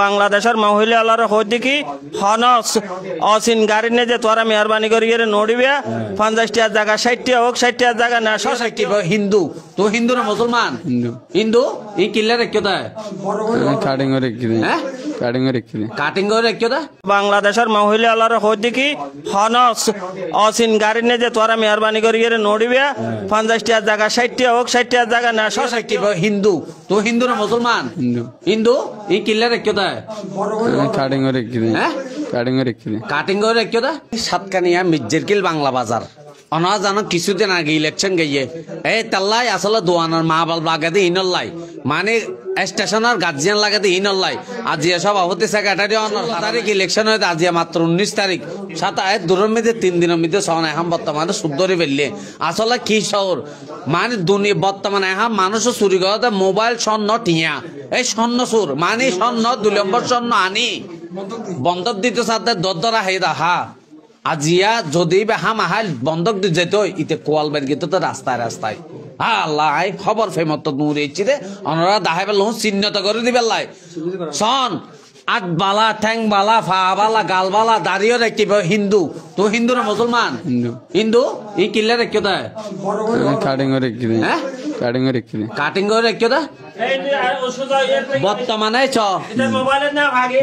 বাংলাদেশের মহিলা আলার হইতে কি হন অসিন গাড়ি নে যে তোরা মেহরবানি করি নড়িবে 50টা জায়গা 60টা হোক 60টা জায়গা না 60 হিন্দু তো হিন্দু না মুসলমান হিন্দু এই কিল্লা রেখে দেয় কাটিং করে রেখে দেয় হ্যাঁ কাটিং করে রেখে দেয় বাংলাদেশের মহিলা আলার হইতে কি হন অসিন গাড়ি নে যে তোরা মেহরবানি করি নড়িবে 50টা জায়গা 60টা হোক 60টা জায়গা না 60 হিন্দু তো হিন্দু না মুসলমান হিন্দু এই কিল্লা রেখে দেয় কাটিং করে রেখে দেয় হ্যাঁ কাটিং করে রেখে দেয় সাতকানিয়া মির্জেরকিল বাংলা বাজার অনা জানো কিছুদিন আগে ইলেকশন গিয়ে এই তাল্লাই আসলে দোয়ানার মা বাল লাগাতে ইনল্লাই মানে স্টেশনের গার্জিয়ান লাগাতে ইনল্লাই আজিয়া সভাপতি সেক্রেটারি তারিখ ইলেকশন হয়েছে আজিয়া মাত্র 19 তারিখ 7 দূরের মধ্যে 3 দিনের মধ্যে সহন এখন বর্তমানে সুন্দরী ফেললে আসলে কি শহর মানে দুনিয়া বর্তমানে এখন মানুষ চুরি করতে মোবাইল স্বর্ণ টিয়া এই স্বর্ণ সুর মানে স্বর্ণ 2 নম্বর স্বর্ণ আনি বন্ধক দিতে সাথে দরদরা হে হা আজিয়া যদি হাম আহাল বন্ধক দি যেত ইতে কোয়াল বের গেত তো রাস্তায় রাস্তায় আল্লাহ খবর ফেমত নূর এইছি রে অনরা দাহাই বেল চিহ্নিত করে দিবে লাই সন আট বালা ঠ্যাং বালা ফা বালা গাল বালা দাঁড়িয়ে রাখিব হিন্দু তো হিন্দু না মুসলমান হিন্দু এই কিল্লা রেখে দেয় কাটিং করে রেখে দেয় হ্যাঁ কাটিং করে রেখে দেয় বর্তমানে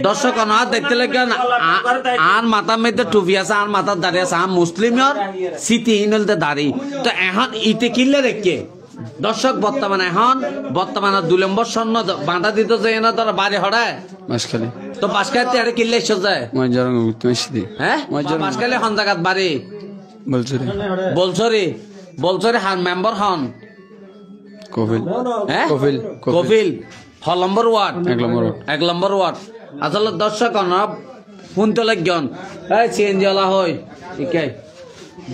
দর্শক দেখতে লাগেন আর মাথার মধ্যে টুপি আছে আর মাথার দাঁড়িয়ে আছে আর মুসলিমের স্মৃতি ইনলতে দাঁড়ি তো এখন ইতে কিনলে রেখে দর্শক বর্তমানে 2 নম্বর স্বর্ণ বাঁধা দিত যায় না তোরা বাড়ি হড়ায় মাসখালি তো বাসখালি আরে কিনলে এসে যায় হ্যাঁ বাসখালি হন জায়গাত বাড়ি বলছরি হান মেম্বার হন কপিল হল নম্বর ওয়ার্ড 1 নম্বর ওয়ার্ড আসলে দর্শক শুনতে লাগন সিএনজি ওলা হয় ঠিক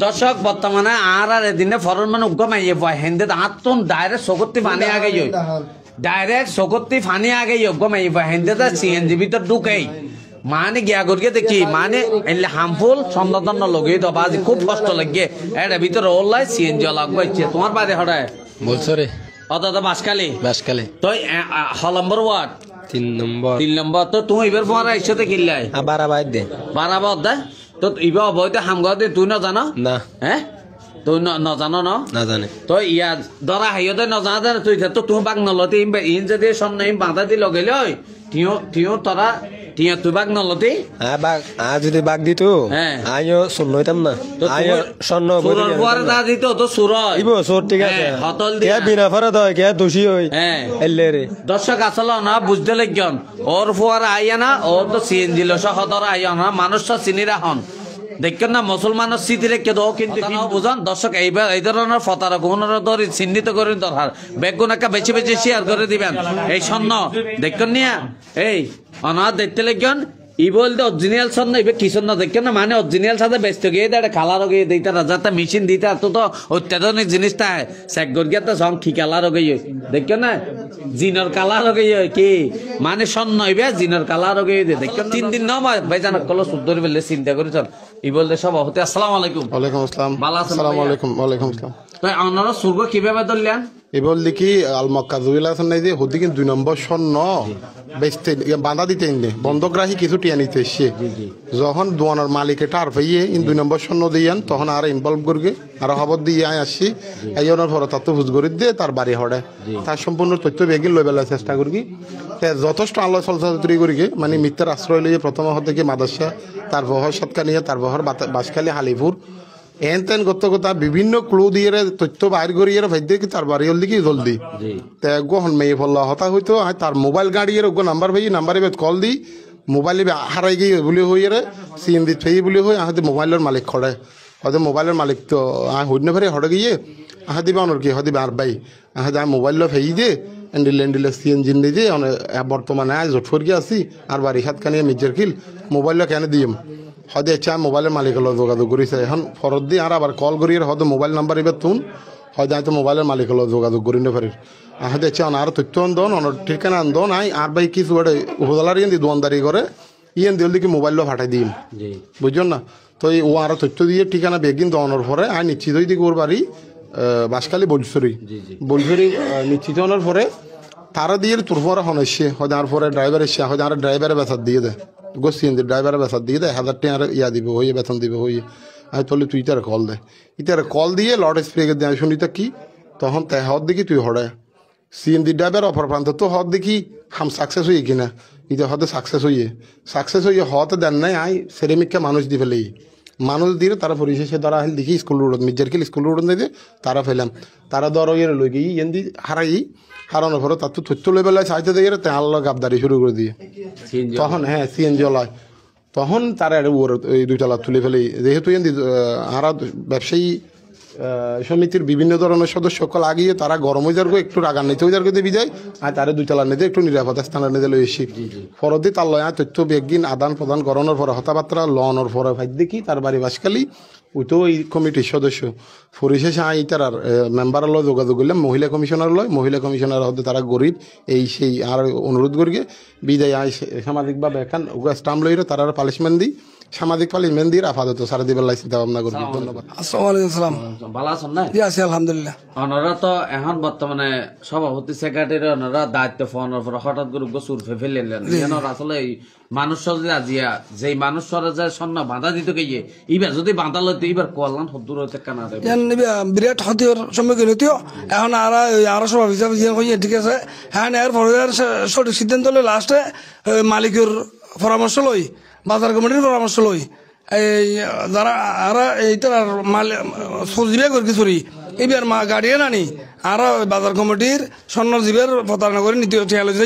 দর্শক বর্তমানে আর এদিনে ফরন মানে উগমাইয়ে পায় হেন্দে আত্মন ডাইরেক্ট চকতি পানি আগে ডাইরেক্ট চকতি পানি আগে উগমাইয়ে পায় হেন্দে সিএনজি ভিতর ঢুকেই মানে গিয়া করিয়ে দেখি মানে এলে হার্মফুল সন্দেহ লগে তো বাজি খুব কষ্ট লাগে এর ভিতরে ওলাই সিএনজি লাগবে তোমার বাড়ি হড়ায় বলছো রে অত বাসকালি তো হল নম্বর ওয়ার্ড 3 নম্বর তো তুমি এবার পরে একসাথে কিনলাই 12 দে 12 দে তো এবার অবৈধ হামগা দে তুই না জানো না হ্যাঁ তুই না জানো না জানে তো ইয়া ধরা হাইতে না জানা তুই তো তুমি বাগ নলতে ইন যদি সন্ন্য বাধা দি লগাইলে তিও তোরা টিয়া তুই বাগ নলতে বাগ যদি বাগ দিত আইও শূন্য হইতাম না আইও স্বর্ণ সুরর পরে দা দিত তো সুর ইবো সুর ঠিক আছে হতল দিয়া বিনা ফরা দয় কে দোষী হই এলে রে দর্শক আসলে না বুঝতে লাগন ওর ফুয়ার আইয়া না ওর তো সিএনজি লো সহদর আইয়া না মানুষ চিনি রাখন দেখেন না মুসলমানের স্মৃতি রেখে দাও কিন্তু বুঝান দর্শক এইবার এই ধরনের ফতারা গুণরা ধরে চিহ্নিত করে দরকার বেগুন একটা বেশি বেশি শেয়ার করে দিবেন এই স্বর্ণ দেখেন নিয়া এই অনাথ দেখতে লাগন ই বলতে অরিজিনাল স্বর্ণ এবার কি স্বর্ণ দেখেন না মানে অরিজিনাল সাথে ব্যস্ত গিয়ে দেয় কালার গিয়ে দিতে রাজাতে মেশিন দিতে তো অত্যাধুনিক জিনিসটা চেক গিয়ে তো সব কি কালার গিয়ে দেখেন না জিনের কালার গিয়ে কি মানে স্বর্ণ হইবে জিনের কালার গিয়ে দেখেন 3 দিন নয় ভাইজান কল সুন্দর বলে চিন্তা করে চল ই বলতে সব হতে আসসালামু আলাইকুম ওয়ালাইকুম আসসালাম আসসালামু আলাইকুম ওয়ালাইকুম আসসালাম তো আপনারা সুরগ কিভাবে ধরলেন এ বললি কি আল মক্কা জুয়েলার্স নাই যে হদি কিন্তু 2 নম্বর স্বর্ণ বেচতে বাঁধা দিতে ইনে বন্ধকরাহি কিছু টিয়া নিতে এসে যখন দোয়ানোর মালিকে টার পাইয়ে ইন 2 নম্বর স্বর্ণ দিয়ান তখন আর ইনভলভ করবে আর খবর দিয়ে আসি এইজনের পরে তার তো বুঝ করে দিয়ে তার বাড়ি হড়ে তার সম্পূর্ণ তথ্য বেগে লই বেলার চেষ্টা করি যথেষ্ট আল্লাহ চলচাতুরি করি মানে মিথ্যার আশ্রয় লইয়ে প্রথম থেকে মাদাসা তার বহর সৎকানিয়া তার বহর বাসখালী হালিপুর এন তেন কথা বিভিন্ন ক্লু দিয়ে তথ্য বাইর করিয়ে ভাইদ্য কি তার বাড়ি হল দিকে জলদি গহন মেয়ে ফল্লা হতা হইতো তার মোবাইল গাড়িয়ে নাম্বার ভাই নাম্বারে কল দি মোবাইলে হারাই গিয়ে বলে হইয়ে সিএনজি ফেই বলে হই আহাতে মোবাইলের মালিক খড়ে হয়তো মোবাইলের মালিক তো হইন ফেরে হড়ে গিয়ে আহা দিবে অনর কি হয়তো আর ভাই আহা যা মোবাইল ফেই দে এন্ডিলে সিএনজি দিয়ে বর্তমানে জোট ফরিয়ে আসি আর বাড়ি হাতখানিয়ে মির্জার খিল মোবাইল কেন দিম হয়তো ইচ্ছা মোবাইলের মালিকের যোগাযোগ করেছে এখন ফরত দিয়ে আর আবার কল করিয়ে হয়তো মোবাইল নাম্বার এবার তুন হয়তো হয়তো মোবাইলের মালিকের যোগাযোগ করি না পারি হয়তো ইচ্ছা আর তথ্য দন অন ঠিকানা দন আই আর ভাই কিছু উপজেলার ইয়ে দোয়ানদারি করে ইয়েন দিল কি মোবাইলও ফাটাই দিম বুঝছেন না তো ও আরো তথ্য দিয়ে ঠিকানা বেগিন দনের পরে আই নিশ্চিত হয়ে দিকে ওর বাড়ি বাসখালী বলছরি নিশ্চিত হওয়ার পরে তারা দিয়ে তোর পরে হন এসে হয়তো আর পরে ড্রাইভার এসে হয়তো আর ড্রাইভারের বেতন দিয়ে দেয় গোসিয়েন্দি ড্রাইভারের বেতন দিয়ে দেয় 1000 টাকা ইয়া দিবে হয়ে বেতন দিবে হয়ে আমি তাহলে তুই তার কল দে ইতার কল দিয়ে লর্ড স্প্রেকে দেয় শুনি তা কি তখন তাই হদ দেখি তুই হড়ে সিএনজি ড্রাইভার অপর প্রান্ত তো হদ দেখি হাম সাকসেস হয়ে কিনা ইটা হতে সাকসেস হইয়ে হতে দেন নাই আই সেরেমিককে মানুষ দি ফেলেই মানুষ দিয়ে তারা পরিশেষে তারা আহিল দেখি school road Mirzarkhil school road দিয়ে তারা ফেলাম তারা ধরো ইয়ে লই গিয়ে এন্দি হারানোর পরে তার তো তথ্য লেবেলায় চাইতে দিয়ে তেহাল গাবদারি শুরু করে দিয়ে তখন হ্যাঁ সিএনজি লয় তখন তারা এই দুইতলা তুলে ফেলে যেহেতু এন্দি হারা ব্যবসায়ী সমিতির বিভিন্ন ধরনের সদস্য সকল আগিয়ে তারা গরম হয়ে যাওয়ার একটু রাগান্বিত হয়ে যাওয়ার দিয়ে যায় আর তারা দুইতলা নিতে একটু নিরাপদ স্থানে নিতে লই এসি পরদি তার লয় তথ্য বেগিন আদান প্রদান করানোর পরে হতাবার্তা লওয়ানোর পরে ভাই দেখি তার বাড়ি বাসকালি ওইতো ওই কমিটির সদস্য পরিশেষে আই তার মেম্বার লয় যোগাযোগ করলাম মহিলা কমিশনার হতে তারা গরিব এই সেই আর অনুরোধ করি বিদায় আই সামাজিকভাবে এখন স্টাম্প লইরে তারা পানিশমেন্ট দিই সামাজিক পানিশমেন্ট দিয়ে আপাতত সারা দিবার লাই চিন্তা ভাবনা করবি ধন্যবাদ আসসালামাইকুম ভালো আছেন না জি আছি আলহামদুলিল্লাহ ওনারা তো এখন বর্তমানে সভাপতি সেক্রেটারি ওনারা দায়িত্ব পাওয়ার পর হঠাৎ করে সুরফে ফেলে নিলেন আসলে মানুষ আজিয়া যেই মানুষ যে স্বর্ণ বাঁধা দিত গিয়ে এবার যদি বাঁধা লইতো এবার কল্যাণ দূর হইতে কানা বিরাট ক্ষতির সম্মুখীন হইতেও এখন আরো সব হিসাবে ঠিক আছে হ্যাঁ এর পরে সঠিক সিদ্ধান্ত লই লাস্টে মালিকের পরামর্শ লই বাজার কমিটির পরামর্শ লই এই যারা আর এইটার সজিবে করি চুরি এবার গাড়িয়ে নানি আর বাজার কমিটির স্বর্ণ জীবের প্রতারণা করে নীতি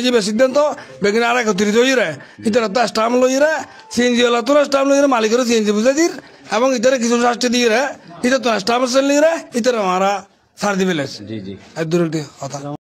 যাবে সিদ্ধান্ত বেগিন আর একত্রিত হইরে ইতারা তো স্টাম্প লইরে সিএনজি ওলা তোরা স্টাম্প লইরে মালিকের সিএনজি বুঝাই দির এবং ইতারা কিছু শাস্তি দিয়ে রে ইতার তো স্টাম্প লিয়ে ইতারা মারা ছাড় দিবে জি জি দূরের কথা